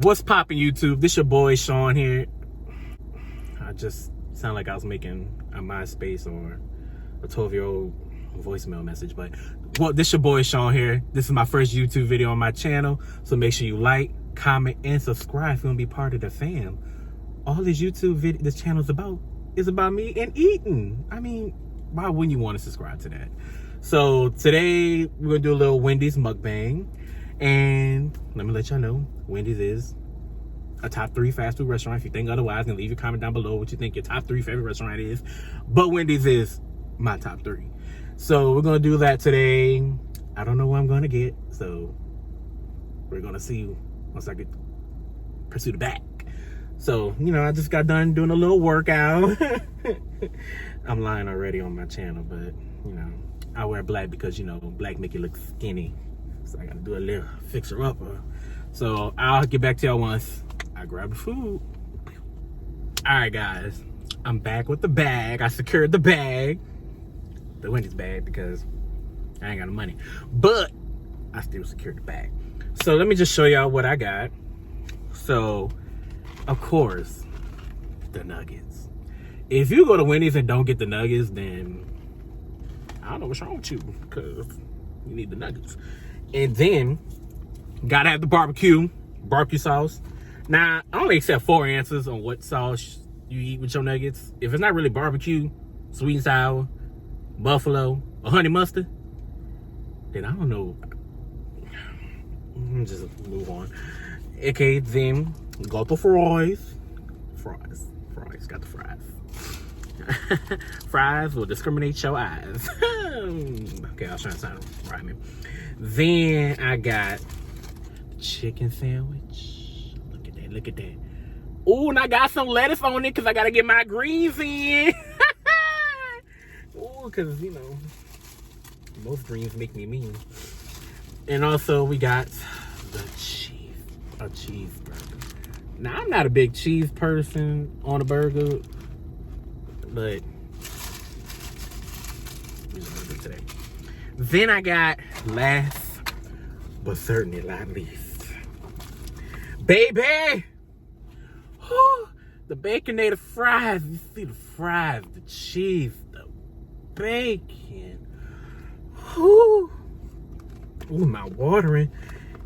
What's poppin', YouTube? This your boy Sean here. I just sound like I was making a MySpace or a 12-year-old voicemail message, but well, this your boy Sean here. This is my first YouTube video on my channel, so make sure you like, comment, and subscribe if you want to be part of the fam. All this this channel is about me and eating. I mean, why wouldn't you want to subscribe to that? So today we're gonna do a little Wendy's mukbang. And let me let y'all know, Wendy's is a top 3 fast food restaurant. If you think otherwise, then leave your comment down below what you think your top 3 favorite restaurant is. But Wendy's is my top 3. So we're gonna do that today. I don't know what I'm gonna get, so we're gonna see once I pursue the bag. So, you know, I just got done doing a little workout. I'm lying already on my channel, but you know, I wear black because, you know, black make you look skinny. So I gotta do a little fixer upper. So I'll get back to y'all once I grab the food. Alright guys, I'm back with the bag. I secured the bag, the Wendy's bag, because I ain't got no money, but I still secured the bag. So let me just show y'all what I got. So of course, the nuggets. If you go to Wendy's and don't get the nuggets, then I don't know what's wrong with you, because you need the nuggets. And then gotta have the barbecue sauce. Now, I only accept 4 answers on what sauce you eat with your nuggets. If it's not really barbecue, sweet and sour, buffalo, or honey mustard, then I don't know. Just move on. Okay, then got the fries. Got the fries. Fries will discriminate your eyes. Okay, I was trying to sound right, man. Then I got chicken sandwich. Look at that. Oh, and I got some lettuce on it because I got to get my greens in. Oh, because, you know, most greens make me mean. And also we got a cheeseburger. Now, I'm not a big cheese person on a burger, but today. Then I got, last but certainly not least, baby, the Baconator fries. You see the fries, the cheese, the bacon. Ooh, my watering,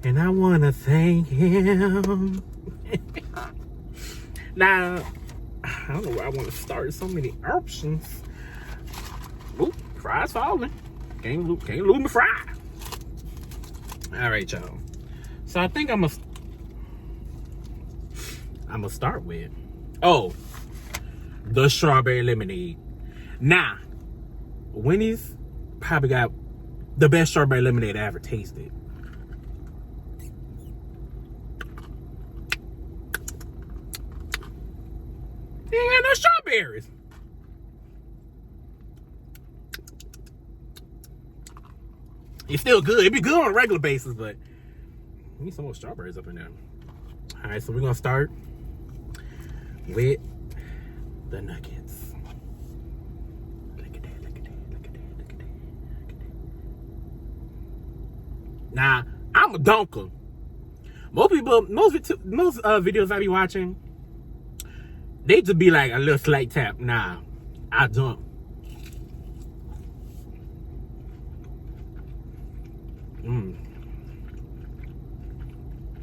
and I want to thank him. Now, I don't know where I want to start. So many options. Ooh, fries falling. Can't lose my fry. All right, y'all. So I think I'm gonna start with the strawberry lemonade. Now, Wendy's probably got the best strawberry lemonade I ever tasted. They ain't got no strawberries. It's still good. It'd be good on a regular basis, but we need some more strawberries up in there. All right, so we're gonna start with the nuggets. Look at that. Now, I'm a dunker. Most videos I be watching, they just be like a little slight tap. Nah, I dunk.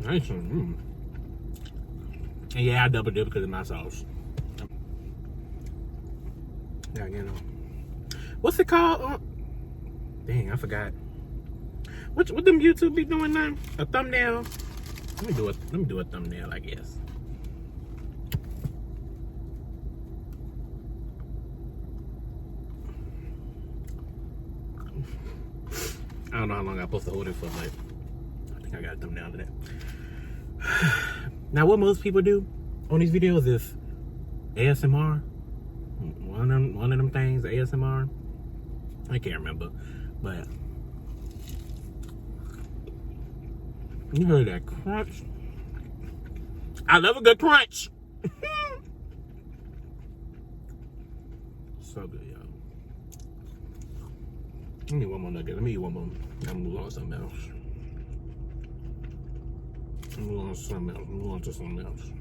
Nice. And yeah, I double dip because of my sauce. Yeah, you know. What's it called? Dang, I forgot. What them YouTube be doing now? A thumbnail? Let me do a thumbnail, I guess. I don't know how long I'm supposed to hold it for, but I think I got a thumbnail to that. Now, what most people do on these videos is ASMR. One of them things, ASMR. I can't remember, but you heard that crunch? I love a good crunch. So good, y'all. Let me eat one more nugget. Let me eat one more. I'm gonna move on to something else. I'm going to something else. I'm going to something else.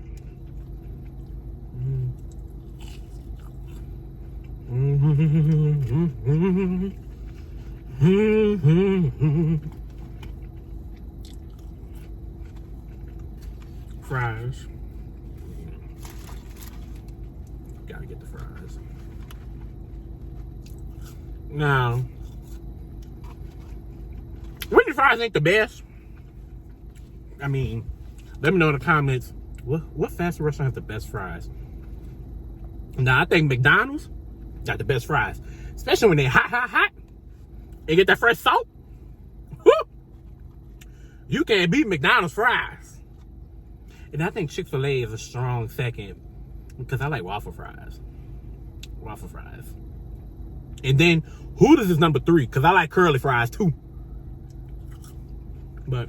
Fries. Gotta get the fries. Now, Wendy fries ain't the best. I mean, let me know in the comments what fast food restaurant has the best fries. Now, I think McDonald's got the best fries, especially when they're hot, and get that fresh salt. Woo! You can't beat McDonald's fries. And I think Chick-fil-A is a strong second because I like waffle fries. Waffle fries. And then Hooters is number 3 because I like curly fries too. But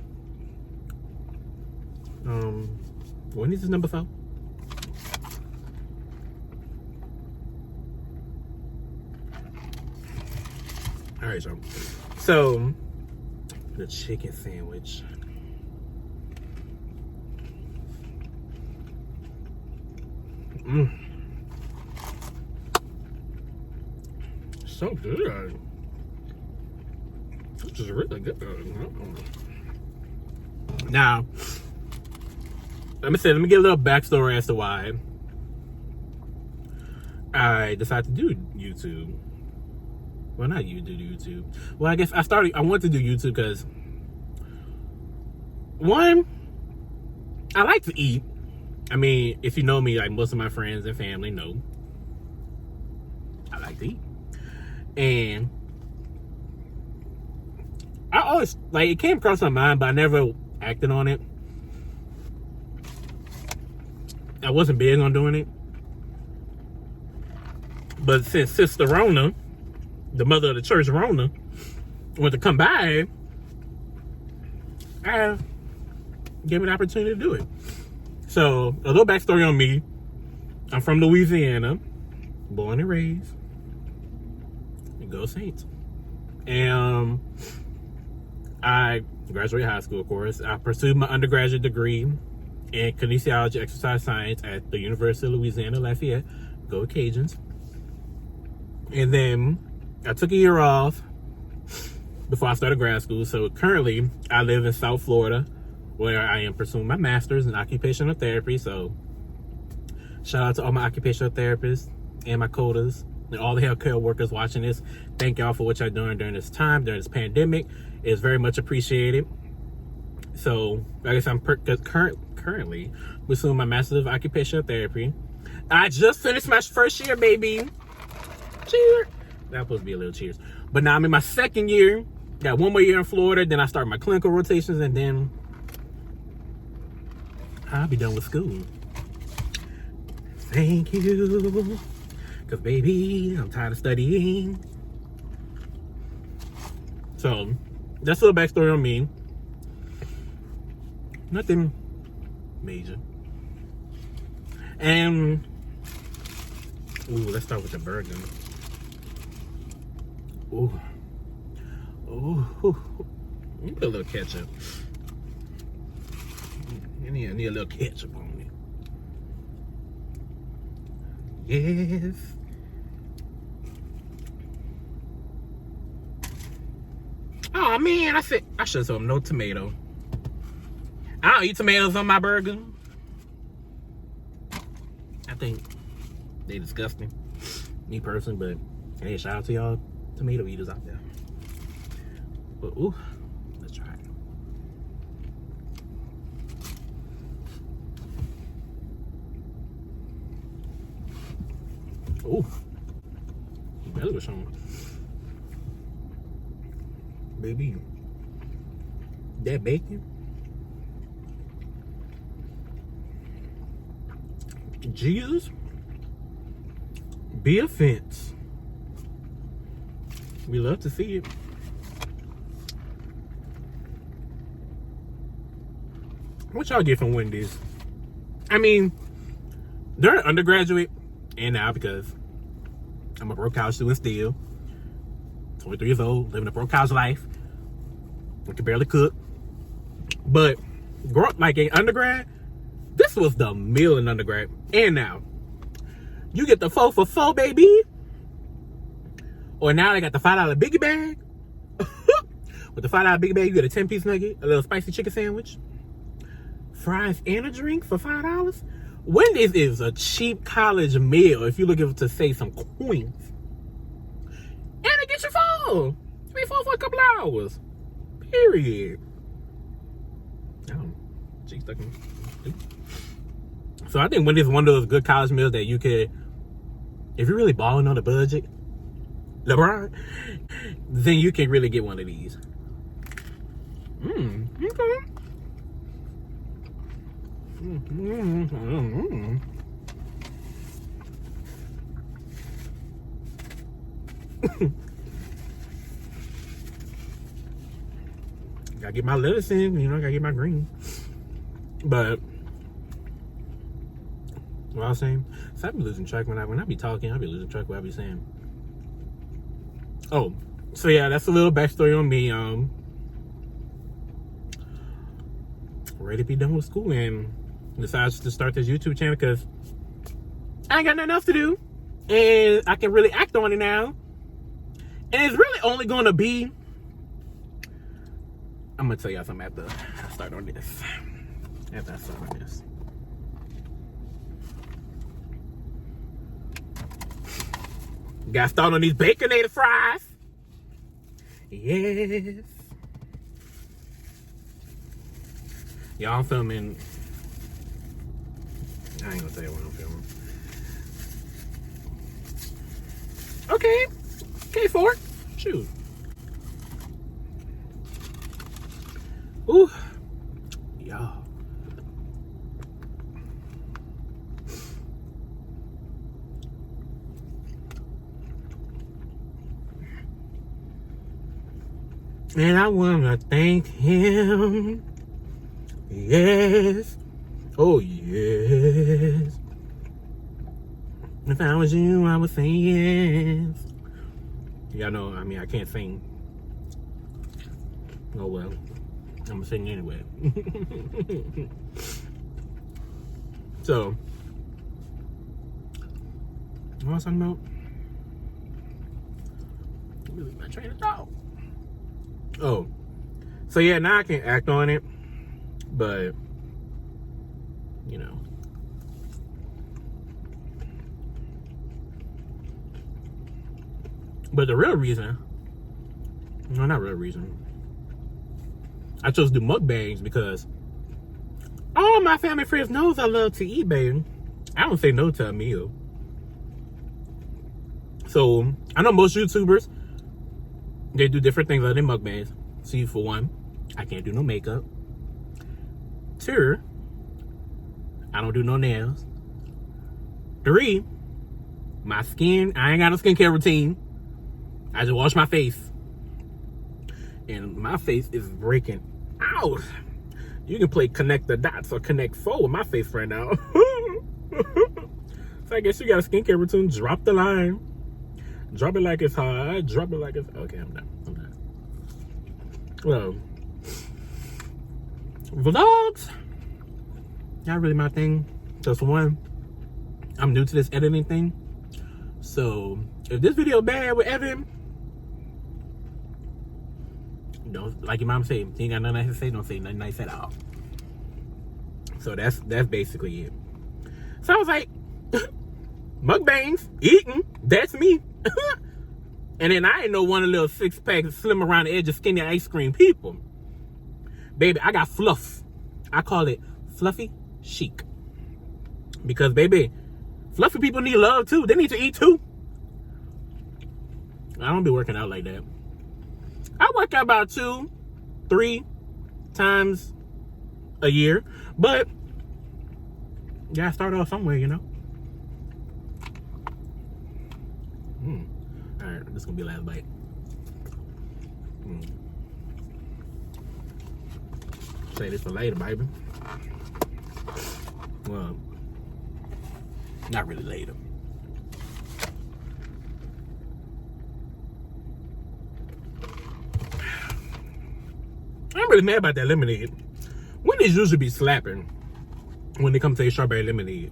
Wendy's is number 4. All right, so the chicken sandwich. So good. This is really good. Now, let me get a little backstory as to why I decided to do YouTube. Well, not you do YouTube. Well, I guess I wanted to do YouTube because, one, I like to eat. I mean, if you know me, like most of my friends and family know, I like to eat. And I always, like, it came across my mind, but I never acted on it. I wasn't big on doing it. But since Sister Rona, the mother of the church, Rona, wanted to come by, I gave me the opportunity to do it. So, a little backstory on me. I'm from Louisiana, born and raised. Go Saints. And I graduated high school, of course. I pursued my undergraduate degree in kinesiology exercise science at the University of Louisiana Lafayette. Go Cajuns. And then I took a year off before I started grad school. So currently I live in South Florida, where I am pursuing my master's in occupational therapy. So shout out to all my occupational therapists and my CODAs and all the healthcare workers watching this. Thank y'all for what y'all doing during this time, during this pandemic. It's very much appreciated. So, I guess I'm currently pursuing my master's of occupational therapy. I just finished my first year, baby. Cheers. That supposed to be a little cheers. But now I'm in my second year. Got one more year in Florida. Then I start my clinical rotations, and then I'll be done with school. Thank you. Because, baby, I'm tired of studying. So, that's a little backstory on me. Nothing major. And, ooh, let's start with the burger. Ooh. Ooh. Let me put a little ketchup. I need a little ketchup on it. Yes. Oh man, I should have told him no tomato. I don't eat tomatoes on my burger. I think they disgusting. Me personally, but hey, shout out to y'all tomato eaters out there. But ooh, let's try it. Ooh, belly was showing. Baby, that bacon, Jesus, be a fence. We love to see it. What y'all get from Wendy's? I mean, they're an undergraduate, and now because I'm a broke college student still, 23 years old, living a broke college life. I can barely cook. But like in undergrad, this was the meal in undergrad. And now, you get the 4 for 4, baby. Or now they got the $5 biggie bag. With the $5 biggie bag, you get a 10-piece nugget, a little spicy chicken sandwich, fries, and a drink for $5. Wendy's is a cheap college meal if you're looking to save some coins. And it gets you full. Be full for a couple hours. Period. Oh, cheeks stuck in. So I think Wendy's is one of those good college meals that you could, if you're really balling on a budget, LeBron, then you can really get one of these. Okay. Gotta get my lettuce in, you know, gotta get my green. But what I was saying, so I be losing track when I be talking, I be losing track what I be saying. Oh, so yeah, that's a little backstory on me. Ready to be done with school and decided to start this YouTube channel because I ain't got nothing else to do. And I can really act on it now. And it's really only going to be, I'm going to tell y'all something after I start on this. After I start on this. Got to start on these baconated fries. Yes. Y'all, I'm filming. I ain't gonna tell you what I'm filming. Okay. K4. Shoot. Ooh. Y'all. And I wanna thank him. Yes. Oh, yes. If I was you, I would say yes. Y'all know, I mean, I can't sing. Oh, well. I'm gonna sing anyway. So, what was I talking about? Really, my train of thought. Oh. So, yeah, now I can act on it. But, you know. But the real reason, no, not real reason, I chose to do mukbangs because all my family friends knows I love to eat, baby. I don't say no to a meal. So, I know most YouTubers, they do different things other than mukbangs. See, for one, I can't do no makeup. 2, I don't do no nails. 3, my skin, I ain't got no skincare routine. I just wash my face. And my face is breaking out. You can play connect the dots or connect 4 with my face right now. So I guess you got a skincare routine. Drop the line. Drop it like it's hot. Drop it like it's... Okay, I'm done. Well... Vlogs, not really my thing. Just one, I'm new to this editing thing. So if this video bad with editing, don't, like your mom say, you ain't got nothing nice to say, don't say nothing nice at all. So that's basically it. So I was like, mukbangs, eating, that's me. And then I ain't no one of the little 6-pack slim around the edge of skinny ice cream people. Baby, I got fluff. I call it fluffy chic. Because, baby, fluffy people need love, too. They need to eat, too. I don't be working out like that. I work out about 2-3 times a year. But, you gotta start off somewhere, you know? Alright, this is gonna be the last bite. Say this for later, baby. Well, not really later. I'm really mad about that lemonade. Wendy's usually be slapping when they come to a strawberry lemonade.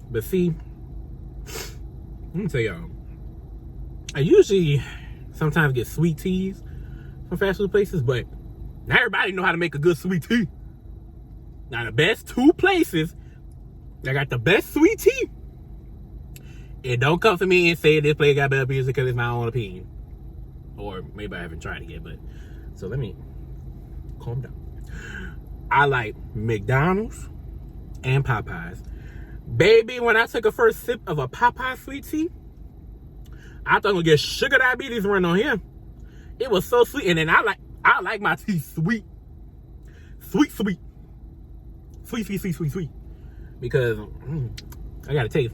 But see, let me tell y'all, I usually sometimes get sweet teas from fast food places, but not everybody know how to make a good sweet tea. Now the best two places that got the best sweet tea, and don't come for me and say this place got better music because it's my own opinion. Or maybe I haven't tried it yet, but so let me calm down. I like McDonald's and Popeyes. Baby, when I took a first sip of a Popeye sweet tea, I thought I was gonna get sugar diabetes run on here. It was so sweet, and then I like my tea sweet. Sweet. Because I gotta taste.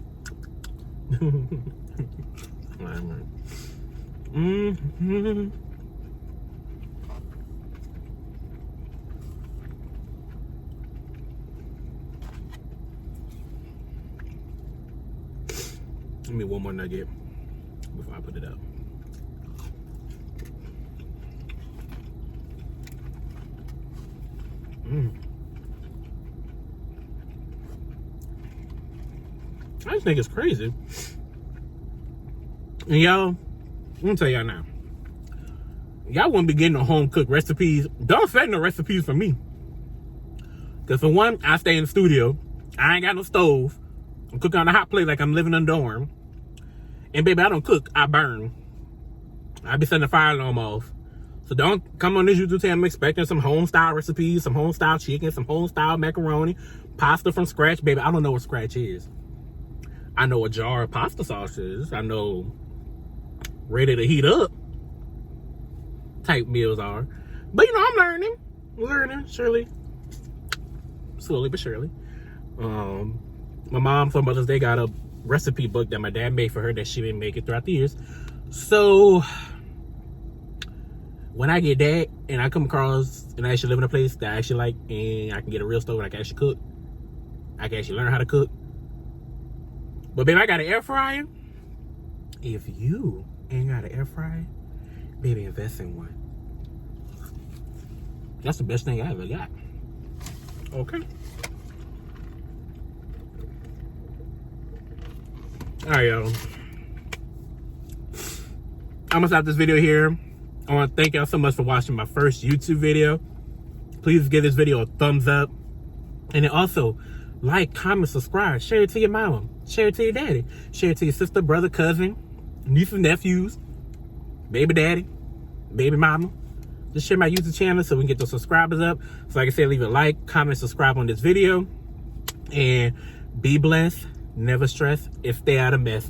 Give me one more nugget before I put it up. I just think it's crazy. And y'all, let me tell y'all now. Y'all won't be getting no home cooked recipes. Don't send no recipes for me. Because for one, I stay in the studio. I ain't got no stove. I'm cooking on a hot plate like I'm living in a dorm. And baby, I don't cook, I burn. I be setting the fire alarm off. So don't come on this YouTube channel expecting some home style recipes, some home style chicken, some home style macaroni, pasta from scratch. Baby, I don't know what scratch is. I know a jar of pasta sauce is. I know ready to heat up type meals are. But you know, I'm learning, surely. Slowly but surely. My mom for Mother's Day got a recipe book that my dad made for her that she didn't make it throughout the years. So when I get that and I come across and I actually live in a place that I actually like and I can get a real stove and I can actually cook, I can actually learn how to cook. But baby, I got an air fryer. If you ain't got an air fryer, baby, invest in one. That's the best thing I ever got. Okay. Alright, y'all. I'm gonna stop this video here. I want to thank y'all so much for watching my first YouTube video. Please give this video a thumbs up. And then also, like, comment, subscribe. Share it to your mama. Share it to your daddy. Share it to your sister, brother, cousin, nieces, nephews, baby daddy, baby mama. Just share my YouTube channel so we can get those subscribers up. So like I said, leave a like, comment, subscribe on this video. And be blessed. Never stress. And stay out of mess.